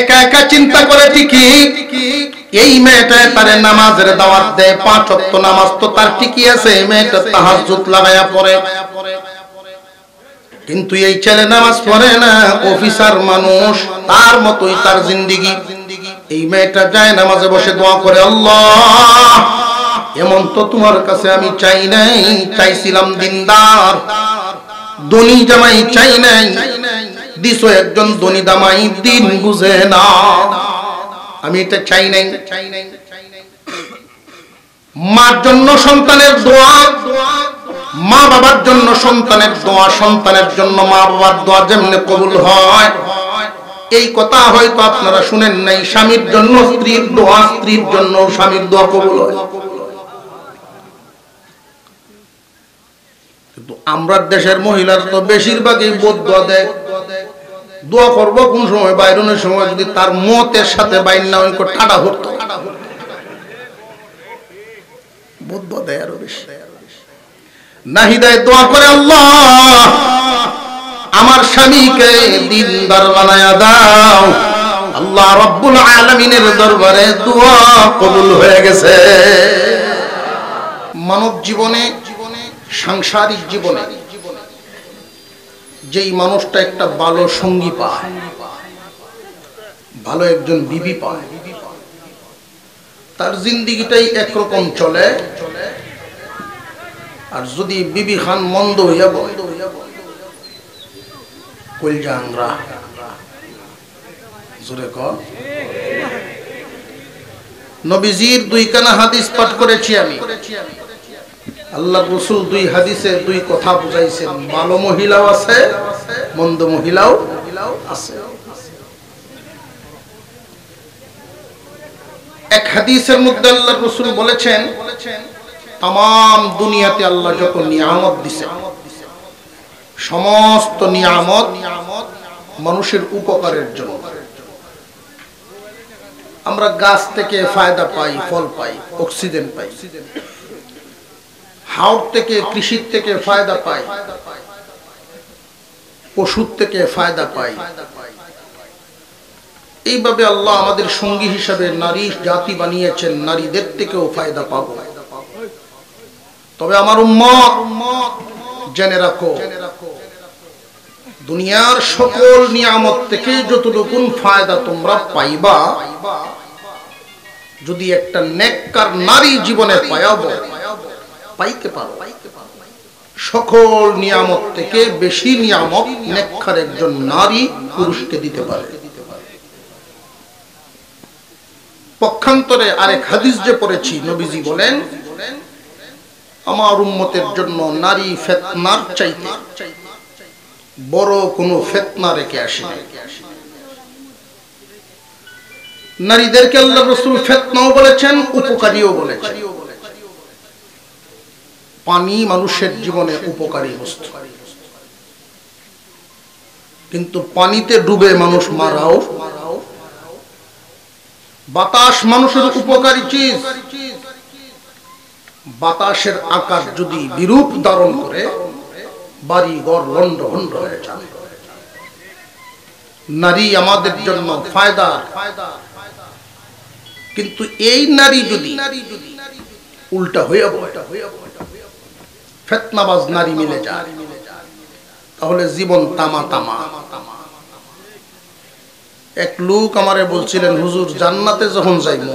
একা একা চিন্তা করে ঠিকই এই মেয়েটা তারে নামাজের দাওয়াত দেয়, 5 ওয়াক্ত নামাজ তো তার ঠিকই আছে, এই মেয়েটা তাহাজ্জুদ লাগায়া পড়ে, কিন্তু এই ছেলে নামাজ পড়ে না, অফিসার মানুষ, তার মতোই তার জিন্দেগি। এই মেয়েটা যায় নামাজে বসে দোয়া করে, আল্লাহ এমন তো তোমার কাছে আমি চাই নাই, চাইছিলাম দিনদার ধনী জামাই, চাই নাই, দিছো একজন ধনী জামাই, দিন বুঝে না, আমি এটা চাই নাই। মার জন্য সন্তানের দোয়া, মা বাবার জন্য সন্তানের দোয়া, সন্তানের জন্য মা বাবার দোয়া যেমনে কবুল হয়, এই কথা হয়তো আপনারা শুনেন নাই, স্বামীর জন্য স্ত্রীর দোয়া, স্ত্রীর জন্য স্বামীর দোয়া কবুল হয়। কিন্তু আমরা দেশের মহিলারা তো বেশিরভাগই বদদোয়া দেয়। দোয়া করব কোন সময়, বাইরনের সময় যদি তার মতের সাথে বাইর না হয়, টাটা হতো, বদদোয়া দেয় আরো বেশি। নাহিদায় দোয়া করে, আল্লাহ আমার স্বামীকে দিনদার বানায়া দাও। আল্লাহ রাব্বুল আলামিনের দরবারে দোয়া কবুল হয়ে গেছে। মানব জীবনে, সাংসারিক জীবনে যেই মানুষটা একটা ভালো সঙ্গী পায়, ভালো একজন বিবি পায়, তার জিন্দেগিটাই একরকম চলে। আর যদি বিবি খান মন্দ হইয়া বয়, কলজা আংরা, জোরে কর। নবীজির 2 খানা হাদিস পাঠ করেছি আমি। আল্লাহ রাসূল 2 হাদিসে 2 কথা বুঝাইছেন, ভালো মহিলাও আছে, মন্দ মহিলাও আছে। এক হাদিসের মধ্যে আল্লাহ রাসূল বলেছেন, तमाम দুনিয়াতে আল্লাহ যত নিয়ামত দিয়েছে, সমস্ত নিয়ামত মানুষের উপকারের জন্য। আমরা গাছ থেকে ফায়দা পাই, ফল পাই, অক্সিজেন পাই, হাওড় থেকে, কৃষি থেকে ফায়দা পাই, পশু থেকে ফায়দা পাই। এইভাবে আল্লাহ আমাদের সঙ্গী হিসাবে নারী জাতি বানিয়েছেন, নারীদের থেকেও ফায়দা পাবো। তবে আমার উম্মত জেনে রাখো, দুনিয়ার সকল নিয়ামত থেকে যতটুকু ফায়দা তোমরা পাইবা, যদি একটা নেককার নারী জীবনে পাইতে পারো, সকল নিয়ামত থেকে বেশি নিয়ামত নেককার একজন নারী পুরুষকে দিতে পারে। পক্ষান্তরে আরেক হাদিস যে পড়েছি, নবীজি বলেন, আমার উম্মতের জন্য নারী ফিতনার চাইতে বড় কোনো ফিতনা রেখে আসেনি। নারীদেরকে আল্লাহ রাসূল ফিতনাও বলেছেন, উপকারীও বলেছেন। পানি মানুষের জীবনে উপকারী বস্তু, কিন্তু পানিতে ডুবে মানুষ মারাও। বাতাস মানুষের উপকারী চিজ, বাতাসের আকার যদি বিরূপ ধারণ করে, বাড়ি ঘর লন্ড ভন্ড হয়ে যায়। নারী আমাদের জন্য ফায়দা, কিন্তু এই নারী যদি উল্টা হয়ে ফিতনাবাজ নারী মিলে যায়, তাহলে জীবন তামা তামা। এক লোক আমারে বলছিলেন, হুজুর জান্নাতে যখন যাইব,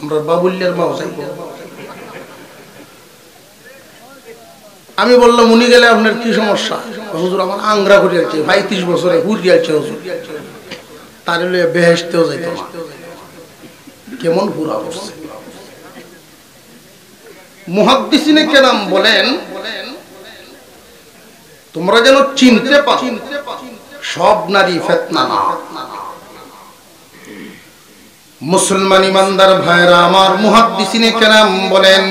আমরা বাবুল্যের মাও যাইব। আমি বললাম, উনি গেলে আপনার কি সমস্যা? হুজুর আমার আংরা করে যাচ্ছে, 35 বছরে হুর যাচ্ছে হুজুর, তার বেহেশতেও যাইত না। কেমন পুরা অবস্থা। মুহাদ্দিসিনে কেরাম বলেন, তোমরা যেন চিনতে পারো সব নারী ফিতনা না। মুসলমান ইমানদার ভাইরা আমার, মুহাদ্দিসিনে কেরাম বলেন,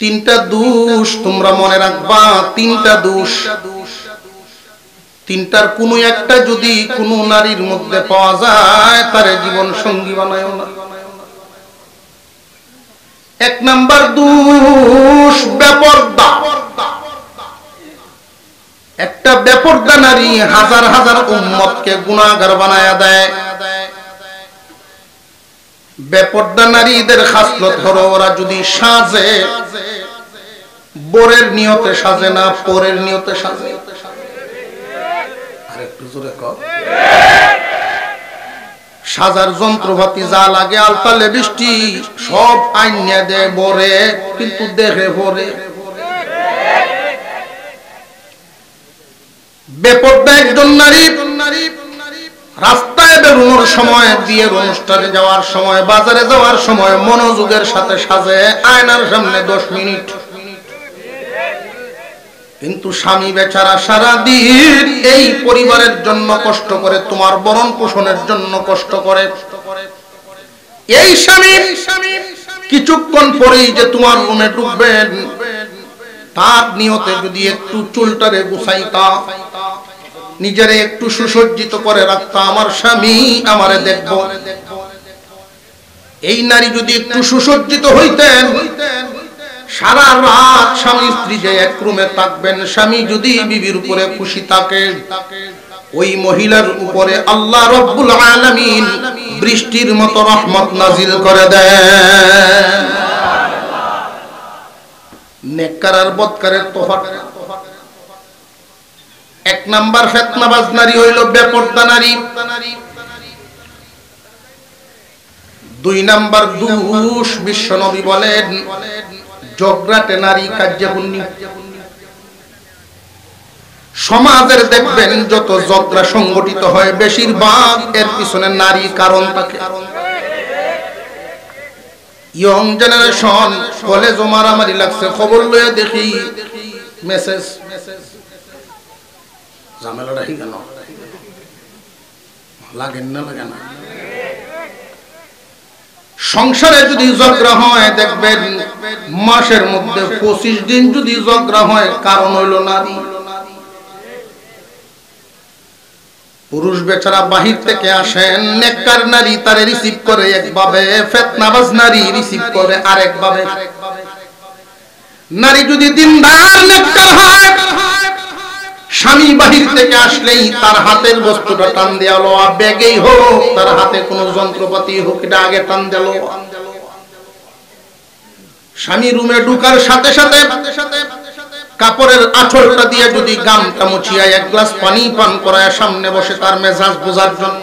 3টা দোষ তোমরা মনে রাখবা, 3টা দোষ। 3টার কোনো একটা যদি কোনো নারীর মধ্যে পাওয়া যায়, তার জীবন সঙ্গী বানায়ও না। 1 নাম্বার দোষ বেপরদা। একটা বেপরদা নারী হাজার হাজার উম্মতকে গুনাহগার বানায়া দেয়। বেপরদা নারীদের খাসলত হলো ওরা যদি সাজে, বরের নিয়তে সাজে না, পরের নিয়তে সাজে। আরেকটু জোরে কও। সাজার যন্ত্রপাতি যা লাগে, আলতা লিপস্টিক সব আইনা দেয় বরে, কিন্তু দেখে পরে। বেপরদা একজন নারী রাস্তায় বেরোনোর সময়, বিয়ের অনুষ্ঠানে যাওয়ার সময়, বাজারে যাওয়ার সময় মনোযোগের সাথে সাজে আয়নার সামনে 10 মিনিট। কিন্তু স্বামী বেচারা সারাদিন এই পরিবারের জন্য কষ্ট করে, তোমার ভরণ পোষণের জন্য কষ্ট করে। এই স্বামী কিছুক্ষণ পরেই যে তোমার রুমে ঢুকবেন, তার নিয়তে যদি একটু চুলটারে গুছাইতা, নিজেরে একটু সুসজ্জিত করে রাখতা, আমার স্বামী আমারে দেখব। এই নারী যদি একটু সুসজ্জিত হইতেন, সারা রাত স্বামী স্ত্রী যে এক রুমে থাকবেন। স্বামী যদি বিবির উপরে খুশি থাকে, ওই মহিলার উপরে আল্লাহ রব্বুল আলামিন বৃষ্টির মতো রহমত নাজিল করে দেন। নেককার আর বদকারের তফাৎ। এক নাম্বার ফিতনাবাজ নারী হইল বেপরদা নারী। 2 নাম্বার দোষ, বিশ্ব নবী বলেন জগরাটে নারী কার্যবুন্নি। সমাজের দেখবেন যত ঝগড়া সংগঠিত হয়, বেশিরভাগ এর পিছনে নারী কারণ থাকে। ইয়ং জেনারেশন কলেজ মারামারি লাগছে, খবর লয়ে দেখি মেসেজ, ঝামেলাটা কি কেন লাগেন না, লাগে না। সংসারে যদি ঝগড়া হয়, দেখবেন মাসের মধ্যে 25 দিন যদি ঝগড়া হয়, কারণ হইল নারী। পুরুষ বেচারা বাহির থেকে আসেন, নেককার নারী তারে রিসিভ করে একভাবে, ফিতনাবাজ নারী রিসিভ করে আরেকভাবে। নারী যদি দিনদার নেককার হয়, স্বামী বাহির থেকে আসলেই তার হাতের বস্তুটা টান দেয়া লো, ব্যাগেই হোক, তার হাতে কোনো যন্ত্রপাতি হোক, এটা আগে টান দিল। স্বামী রুমে ঢুকার সাথে সাথে কাপড়ের আঁচলটা দিয়ে যদি গামটা মুছিয়া 1 গ্লাস পানি পান করায় সামনে বসে তার মেজাজ বোঝার জন্য,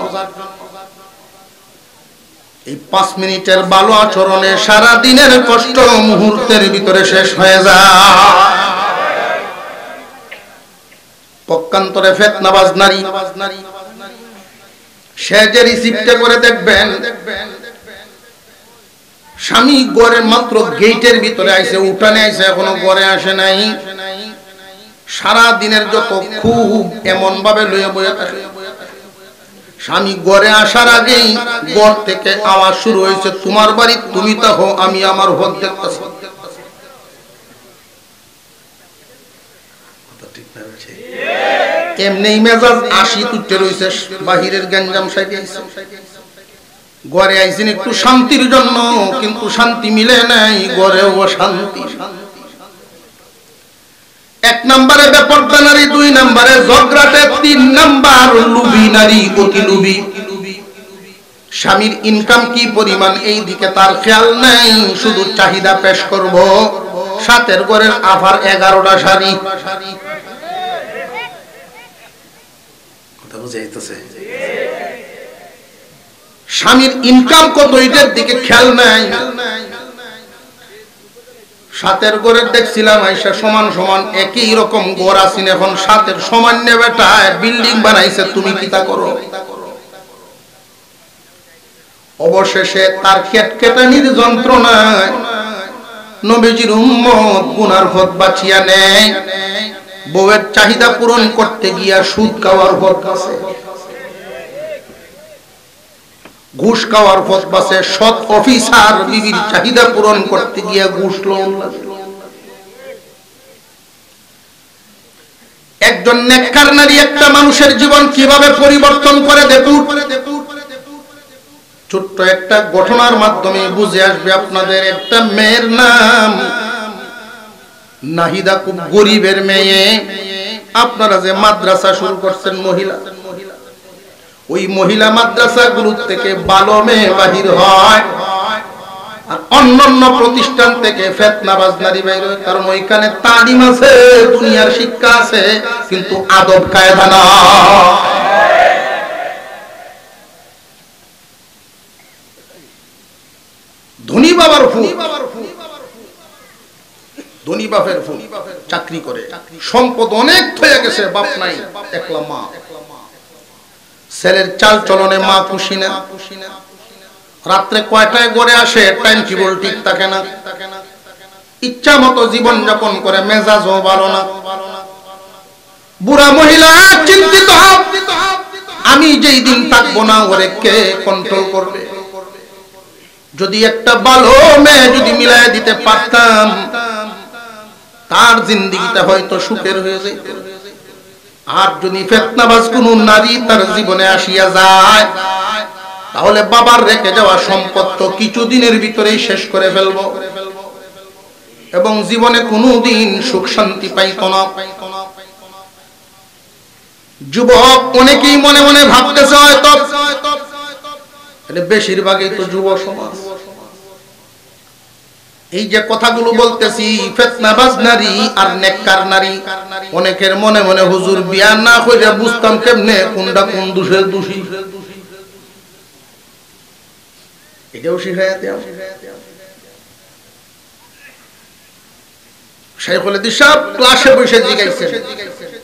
এই 5 মিনিটের ভালো আচরণে সারা দিনের কষ্ট মুহূর্তের ভিতরে শেষ হয়ে যায়। পক্ষান্তরে ফিতনাবাজ নারী, সে যে রিসিপ্টে করে দেখবেন স্বামী ঘরে মাত্র গেটের ভিতরে আইছে, উঠানে আইছে, এখনো ঘরে আসে নাই। সারা দিনের যত খুব এমন ভাবে লয়ে বয়ে থাকে। স্বামী ঘরে আসার আগেই ঘর থেকে আওয়াজ শুরু হয়েছে, তোমার বাড়ি তুমি তাহো, আমি আমার হোক দেখতেছি। এমনি মেজাজ 80 তুটে রয়েছে, বাহিরের গঞ্জাম সাইডে আইছে। ঘরে আইছেন একটু শান্তির জন্য, কিন্তু শান্তি মিলে নাই, ঘরেও শান্তি। 1 নম্বরে বেপরদা নারী, 2 নম্বরে ঝগড়াটে, 3 নম্বর লুবি নারী, অতি লুবি। স্বামীর ইনকাম কি পরিমাণ এই দিকে তার খেয়াল নাই, শুধু চাহিদা পেশ করব। সাথের ঘরের আফার 11টা শাড়ি। কথা বুঝাইতেছে? স্বামীর ইনকাম কত এটার দিকে খেয়াল নাই। সাতের ঘরের দেখছিলাম আইসা সমান সমান একই রকম ঘর আছেন, এখন সাতের সমান নেবে বিল্ডিং বানাইছে, তুমি কিতা করো? অবশেষে তার কেটকেটানির যন্ত্রণায় নবীজির উম্মত গুনার পথ বাঁচিয়া নেয়। বউয়ের চাহিদা পূরণ করতে গিয়া সুদ খাওয়ার পথ আছে, ঘুষ খাওয়ার পথ বাসে, সৎ অফিসার বিবির চাহিদা পূরণ করতে গিয়া ঘুষ লোন। একজন নেককার নারী একটা মানুষের জীবন কিভাবে পরিবর্তন করে দেখুন। ছোট্ট একটা ঘটনার মাধ্যমে বুঝে আসবে আপনাদের। একটা মেয়ের নাম নাহিদা, খুব গরিবের মেয়ে। আপনারা যে মাদ্রাসা শুরু করছেন মহিলা, ওই মহিলা মাদ্রাসাগুলো থেকে ভালো মেয়ে বাহির হয়, আর অন্যান্য প্রতিষ্ঠান থেকে ফিতনাবাজ নারী বাইর হয়। কারণ ওইখানে তালিম আছে, দুনিয়ার শিক্ষা আছে, কিন্তু আদব কায়দা না। ধনী বাবার ফুল, ধনী বাপের ফুল চাকরি করে, সম্পদ অনেক হয়ে গেছে, বাপ নাই, একলা মা। ছেলের চাল চলনে মা খুশি না, রাত্রে কয়টায় ঘরে আসে টাইম টেবিল ঠিক থাকে না, ইচ্ছা মতো জীবন যাপন করে, মেজাজও ভালো না। বুড়া মহিলা চিন্তিত, আমি যেই দিন থাকবো না ওরে কে কন্ট্রোল করবে? যদি একটা ভালো মেয়ে যদি মিলাই দিতে পারতাম, তার জিন্দেগিটা হয়তো সুখের হয়ে যেত। আর যদি ফিতনাবাজ কোন নারী তার জীবনে আসিয়া যায়, তাহলে বাবার রেখে যাওয়া সম্পদ তো কিছুদিনের ভিতরেই শেষ করে ফেলবো, এবং জীবনে কোনোদিন সুখ শান্তি পাইত না। যুবক অনেকেই মনে মনে ভাবতেছে হয়তো, বেশিরভাগই তো যুব সমাজ। এই যে কথাগুলো বলতেছি, ফিতনাবাজ নারী আর নেককার নারী, অনেকের মনে মনে হুজুর বিয়া না কইরা বুঝতাম কেমনে কোনটা কোন দোষের দোষী, এটাও শিখাইয়া দেও। শাইখুল হাদিস সাহেব ক্লাসে বসে জিজ্ঞাসা,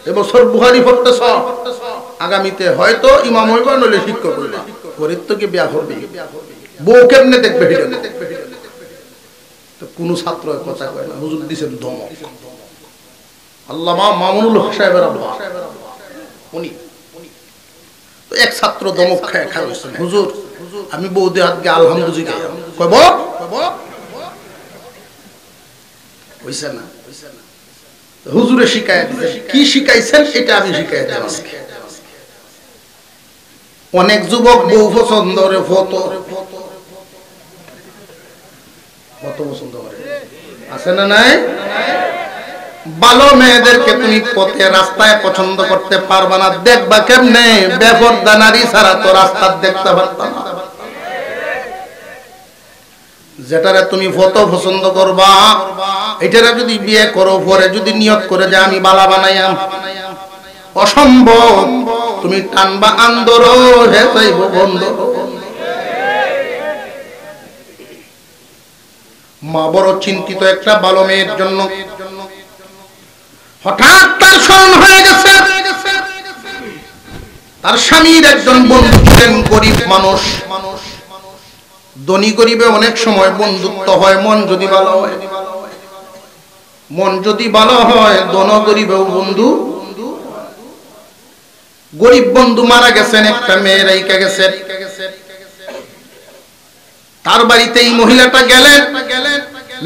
এবছর বুখারী পড়তেছ, আগামীতে হয়তো ইমাম হইবা, নইলে শিক্ষক হইবা, গরিব তো কি বিয়া করবে, বউ কেমনে দেখবে? তো কোন ছাত্র কথা কয় না, হুজুর দিছেন ধমক। আল্লামা মামুনুল হক সাহেবের আব্বা, উনি তো এক ছাত্র ধমক খায় খাইছেন, হুজুর আমি বউদের হাত গিয়ে আলহামদুলিল্লাহ কইব, হইছে না? হুজুরে শিখায় কি শিখাইছেন এটা আমি শিখাই দেব আজকে। অনেক যুবক বউ পছন্দ করে, ফটো পছন্দ করে, আছে না নাই? ভালো মেয়েদেরকে তুমি পথে রাস্তায় পছন্দ করতে পারবা না, দেখবা কেমনে? বেপরদা নারী ছাড়া তো রাস্তা দেখতে পারতা না। যেটারে তুমি ফটো পছন্দ করবা, এটারে যদি বিয়ে করো, পরে যদি নিয়ত করে যে আমি বালা বানাইয়াম, অসম্ভব। তুমি টানবা আন্দর, হে চাইব বন্ধ। মা বড় চিন্তিত একটা ভালো মেয়ের জন্য। হঠাৎ তার স্মরণ হয়ে গেছে, তার স্বামীর একজন বন্ধু ছিলেন, গরিব মানুষ। ধনী গরিবে অনেক সময় বন্ধুত্ব হয়, মন যদি ভালো হয়। মন যদি ভালো হয়, ধন গরিবেও বন্ধু। গরিব বন্ধু মারা গেছেন, একটা মেয়ে রাইখা গেছে। তার বাড়িতে এই মহিলাটা গেলেন,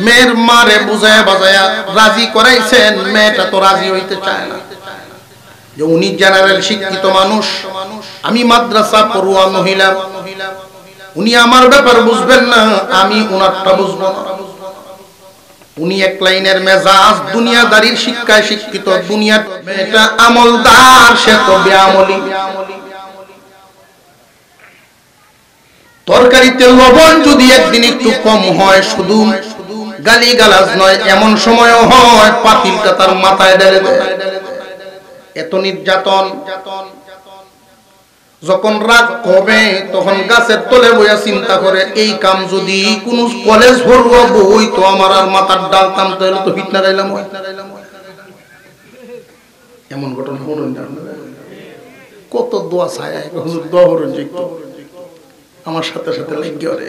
মেয়ের মারে বুঝায় বাজায়া রাজি করাইছেন। মেয়েটা তো রাজি হইতে চায় না, যে উনি জেনারেল শিক্ষিত মানুষ, আমি মাদ্রাসা পড়ুয়া মহিলা, উনি আমার ব্যাপার বুঝবেন না, আমি উনারটা বুঝবো না। উনি এক লাইনের মেজাজ, দুনিয়াদারির শিক্ষায় শিক্ষিত, দুনিয়ার মেয়েটা আমলদার, সে তো বেআমলি। তরকারিতে লবণ যদি একদিন একটু কম হয়, শুধু গালি গালাজ নয়, এমন সময়ও হয় পাতিলটা তার মাথায় ঢেলে দেয়। এত নির্যাতন। যখন রাত কমে, তখন গাছের তলে বইয়া চিন্তা করে, এই কাম যদি কোন কলেজ ভরবো বই তো আমার আর মাথার ডাল টানতে হলে তো ফিটনা গাইলাম। এমন ঘটনা কত দোয়া ছায়, হুজুর দোয়া করুন যে একটু আমার সাথে সাথে লাগিয়ে ওরে।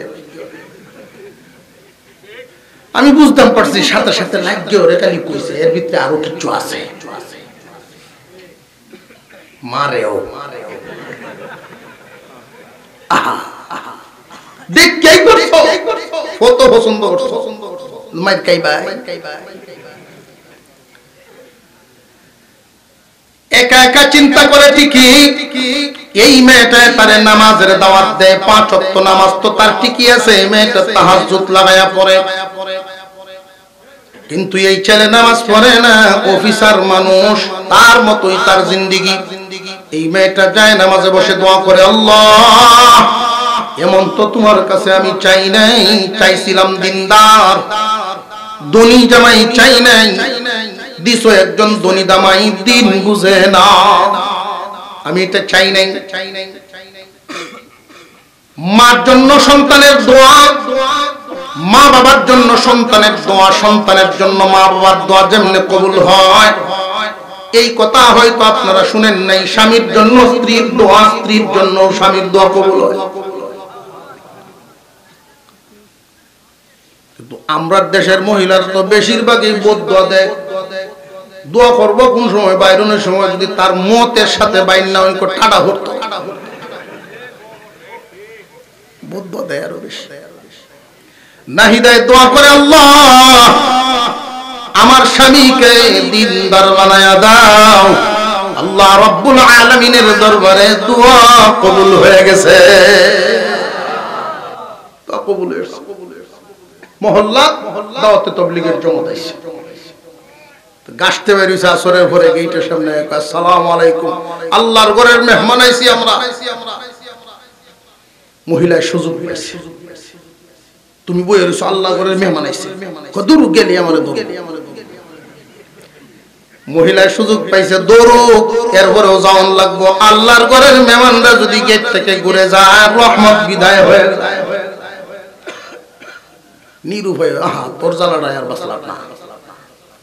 আমি বুঝতাম পারছি সাথে সাথে লাগিয়ে ওরে খালি কইছে, এর ভিতরে আরো কিছু আছে। মারেও দেখ কে করছো, কত পছন্দ করছো, মাইর খাইবা। একা একা চিন্তা করে ঠিকই এই মেয়েটা তারে নামাজের দাওয়াত দেয়, 5 ওয়াক্ত নামাজ তো তার ঠিকই আছে, মেয়েটা তাহাজ্জুদ লাগায়া পড়ে। কিন্তু এই ছেলে নামাজ পড়ে না, অফিসার মানুষ, তার মতোই তার জিন্দেগি। এই মেয়েটা যায় নামাজে বসে দোয়া করে, আল্লাহ এমন তো তোমার কাছে আমি চাই নাই, চাইছিলাম দিনদার ধনী জামাই, চাই নাই, দিছো একজন ধনী জামাই দিন বুঝে না, আমি এটা চাই নাই। মার জন্য সন্তানের দোয়া, মা বাবার জন্য সন্তানের দোয়া, সন্তানের জন্য মা বাবার দোয়া যেমনে কবুল হয়, এই কথা হয়তো আপনারা শুনেন নাই। স্বামীর জন্য স্ত্রীর দোয়া, স্ত্রীর জন্য স্বামীর দোয়া কবুল হয়। কিন্তু আমরা দেশের মহিলার তো বেশিরভাগই বদদোয়া দেয়। দোয়া করবো কোন সময়? বাইরনের সময় যদি তার মতের সাথে বাইর না হয়, ঠাডা হতো, বদদোয়া দেয় আরো বেশি। নাহিদায় দোয়া করে, আল্লাহ আমার স্বামীকে দিনদার বানায়া দাও। আল্লাহ রব্বুল আলামিনের দরবারে দোয়া কবুল হয়ে গেছে, দোয়া কবুল হয়েছে। মহল্লা দাওয়াতে তাবলীগের জমাত আইছে, গাছতে বেরিয়েছে আসরের পরে গেটের সামনে, আসসালামু আলাইকুম, আল্লাহর ঘরের মেহমান আইছি আমরা। মহিলার সুযোগ পাইছে, তুমি বই রইছো, আল্লাহ ঘরের মেহমান আইছে, দূর গেলি আমার দূর। মহিলার সুযোগ পাইছে, দৌড়ুক, এরপরেও যাওয়ান লাগবো। আল্লাহর ঘরের মেহমানরা যদি গেট থেকে ঘুরে যায়, রহমত বিদায় হয়ে যায়। নিরুপায়, আহা তোর জ্বালাটা আর বাঁচলাম না,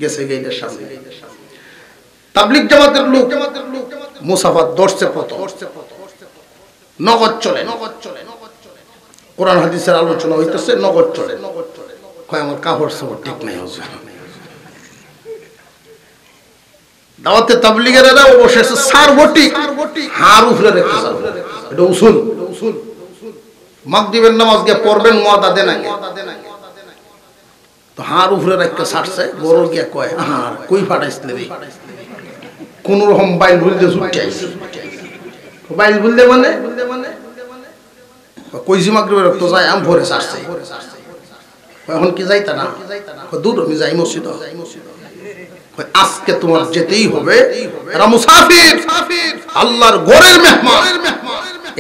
গেছে গেটের সামনে। তাবলীগ জামাতের লোক মুসাফাত দর্শে প্রথম নগদ চলে, কোরআন হাদিসের আলোচনা হইতেছে, নগদ চলে। কয় আমার কাপড় সাপড় ঠিক নাই, দাওয়াতে তাবলীগের এরা বসেছে সারবটি হার উপরে রেখে, এটা উসুল। মাগরিবের নামাজ গিয়ে পড়বেন ওয়াদা দেন আগে, তো হার উপরে রেখে ছাড়ছে। বড় গিয়া কয়, আর কই ফাটাইছিলে রে? কোন রকম বাইল ভুলতে ছুটে আইছে। বাইল ভুলতে মানে কইছি মাগরিবের তো যাই, আম ভরে ছাড়ছে, এখন কি যাইতা না? দূর আমি যাই মসজিদ, আজকে তোমার যেতেই হবে, এরা মুসাফির, আল্লাহর ঘরের মেহমান,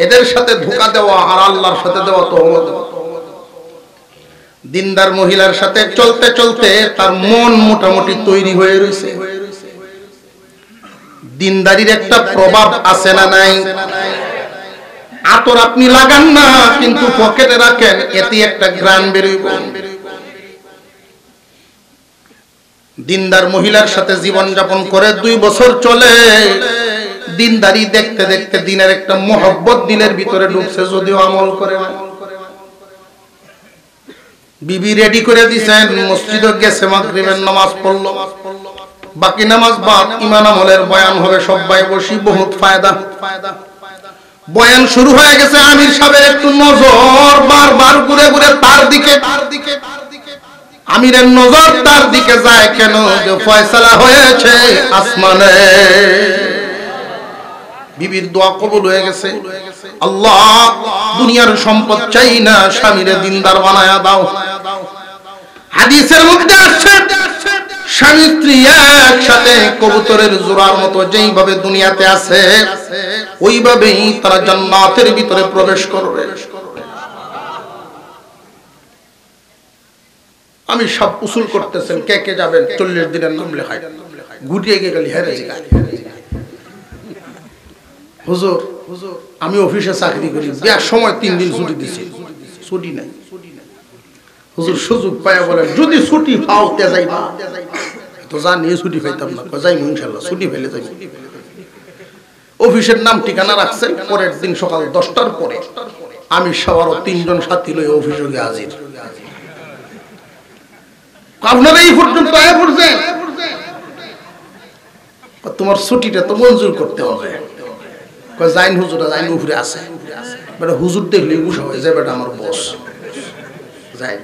এদের সাথে ধোঁকা দেওয়া আর আল্লাহর সাথে দেওয়া তো দিনদার মহিলার সাথে চলতে চলতে তার মন মোটামুটি তৈরি হয়ে রয়েছে। দিনদারির একটা প্রভাব আছে না নাই? আতর আপনি লাগান না, কিন্তু পকেটে রাখেন, এতে একটা গ্রান বেরোইব। দিনদার মহিলার সাথে জীবন যাপন করে 2 বছর চলে, দিনদারি দেখতে দেখতে দিনের একটা মহব্বত দিলের ভিতরে ঢুকছে, যদিও আমল করে না। বিবি রেডি করে দিছেন, মসজিদে গেছে, মাগরিবের নামাজ পড়লো, বাকি নামাজ বাদ, ঈমান আমলের বয়ান হবে, সবাই বসি, বহুত ফায়দা। বয়ান শুরু হয়ে গেছে, আমির সাহেবের একটু নজর বারবার ঘুরে ঘুরে তার দিকে, আমিরের নজর তার দিকে যায় কেন? যে ফয়সালা হয়েছে আসমানে, বিবির দোয়া কবুল হয়ে গেছে। আল্লাহ দুনিয়ার সম্পদ চাই না, স্বামীরে দিনদার বানায়া দাও। হাদিসের মধ্যে আসছে, স্বামী স্ত্রী একসাথে কবুতরের জোড়ার মতো যেইভাবে দুনিয়াতে আছে, ওইভাবেই তারা জান্নাতের ভিতরে প্রবেশ করবে। আমি সব উসুল করতেছেন, কে কে যাবেন? 40 দিনের নাম লেখায়, গুটিয়ে গিয়ে গেলি হেরে জিগায়, হুজুর আমি অফিসে চাকরি করি, বিয়ার সময় 3 দিন ছুটি দিছি, ছুটি নাই। হুজুর সুযোগ পায়া বলেন, যদি ছুটি পাও তে যাইবা। তো জানি ছুটি পাইতাম না, যাইবো ইনশাআল্লাহ, ছুটি পেলে যাইব। অফিসের নাম ঠিকানা রাখছেন, পরের দিন সকাল 10টার পরে আমি সবার 3 জন সাথী লই অফিসে গিয়ে হাজির। আপনারা এই পর্যন্ত আয়া পড়ছেন, তোমার ছুটিটা তো মঞ্জুর করতে হবে। জাইন হুজুরা জাইন উপরে আছে, বেটা হুজুর দেখলে গুসা হয়ে যায়, বেটা আমার বস যাই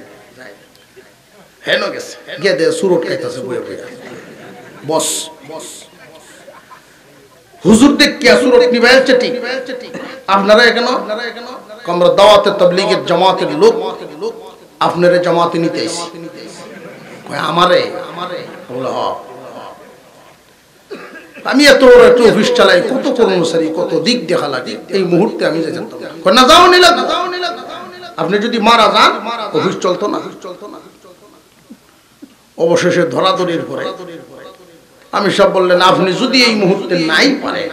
হেন গেছে, গিয়ে দে সুরট খাইতেছে বইয়া বইয়া, বস হুজুর দেখ কে সুরট নিবাইছে। ঠিক আপনারা এখানে আমরা দাওয়াতে তাবলীগের জামাতের লোক, আপনারা জামাতে নিতে আইছি। আমারে আমি এত বড় একটা অফিস চালাই, কত কর্মচারী, কত দিক দেখা লাগে, এই মুহূর্তে আমি যে জানতাম না, যাও নিলাম। আপনি যদি মারা যান অফিস চলতো না। অবশেষে ধরাধরির পরে আমি সব বললেন, আপনি যদি এই মুহূর্তে নাই পারে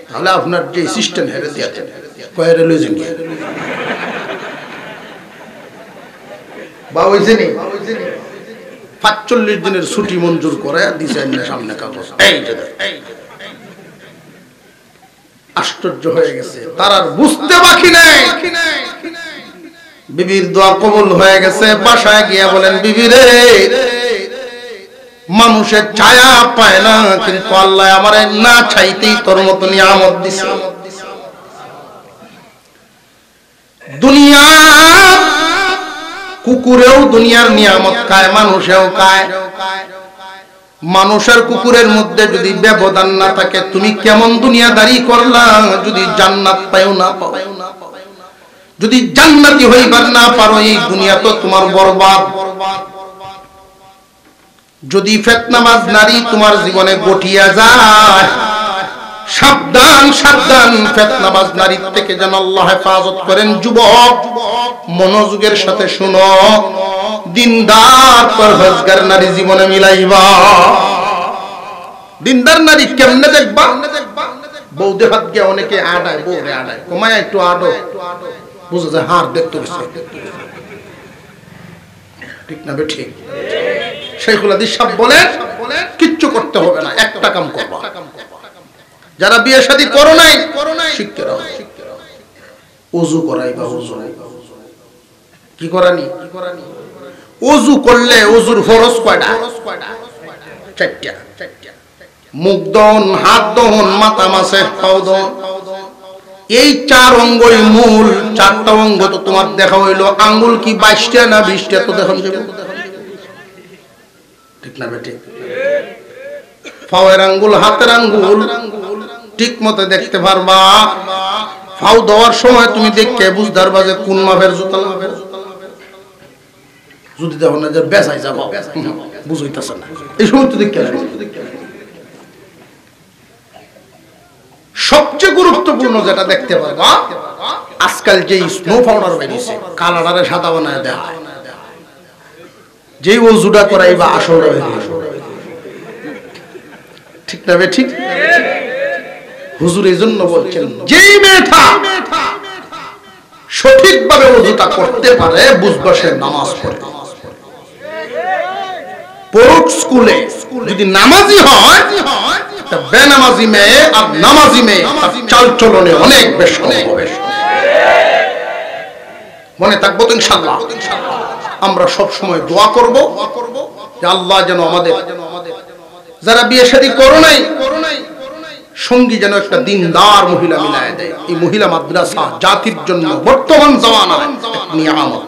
তাহলে আপনার যে সিস্টেম হেরে দিয়েছেন কয়েরে লইছেন বা ওই জেনে ৪৫ দিনের ছুটি মঞ্জুর করে দিয়েছেন সামনে কাগজ। আশ্চর্য হয়ে গেছে, তার আর বুঝতে বাকি নাই। বিবির দোয়া কবুল হয়ে গেছে। বাসায় গিয়ে বলেন, বিবি রে, মানুষের ছায়া পায় না, কিন্তু আল্লাহ আমারে না চাইতেই তোর মত নিয়ামত দিছে। দুনিয়া কুকুরেও দুনিয়ার নিয়ামত খায়, মানুষেও খায়। মানুষের কুকুরের মধ্যে যদি ব্যবধান না থাকে, তুমি কেমন দুনিয়াদারি করলা যদি জান্নাত পাও না পাও? যদি জান্নাতি হইবার না পারো, এই দুনিয়া তো তোমার বরবাদ। যদি ফিতনাবাজ নারী তোমার জীবনে গঠিয়া যায়, সাবধান সাবধান, ফিতনাবাজ নারী থেকে যেন আল্লাহ হেফাজত করেন। যুবক, মনোযোগের সাথে শুনো, দিনদার পরহেজগার নারী জীবনে মিলাইবা। দিনদার নারী কেমনে দেখবা? বউ দেখাত গিয়ে অনেকে আড়ায়, বউরে আড়ায়, কমায় একটু আড়ো, বুঝা যায় হার দেখতে গেছে, ঠিক না বেঠিক? শাইখুল হাদিস সাহেব বলেন, কিচ্ছু করতে হবে না, একটা কাম করবা। যারা বিয়ে শাদী করো নাই, শিখতে রাও, ওযু করাইবা। ওযু কি করানি? ওযু করলে ওযুর ফরজ কয়টা? 4টা। মুখ দহন, হাত দহন, মাথা মাসে পাও দহন, এই 4 অঙ্গই মূল। 4টা অঙ্গ তো তোমার দেখা হইলো, আঙ্গুল কি 22টা না 20টা তো দেখুন যাবে, ঠিক না বেটি? পায়ের আঙ্গুল, হাতের আঙ্গুল ঠিক মতো দেখতে পারবা। ফাউ দেওয়ার সময় তুমি দেখে বুঝতে পারবা যে কোন মাপের জুতা লাগবে। যদি দেখো না যে বেসাই যাবো, বুঝইতেছে না, এই সময় তো দেখে। সবচেয়ে গুরুত্বপূর্ণ যেটা দেখতে পারবা, আজকাল যে স্নো পাউডার বেরিয়েছে, কালারে সাদা বানায় দেয়, যে ওযুটা করাইবা আসল, ঠিক না বে ঠিক? হুজুর এই জন্য বলছেন, যেই মেয়েটা সঠিকভাবে ওযুটা করতে পারে, বুঝবা সে নামাজ পড়ে। পড়ুক স্কুলে, যদি নামাজি হয়, বেনামাজি মেয়ে আর নামাজি মেয়ে তার চাল চলনে অনেক বেশি হবে। মনে থাকবো তো ইনশাআল্লাহ। আমরা সব সময় দোয়া করব যে আল্লাহ যেন আমাদের যারা বিয়ে শাদী করো নাই, সঙ্গী যেন একটা দিনদার মহিলা মিলায় দেয়। এই মহিলা মাদ্রাসা জাতির জন্য বর্তমান জামানায় এক নিয়ামত।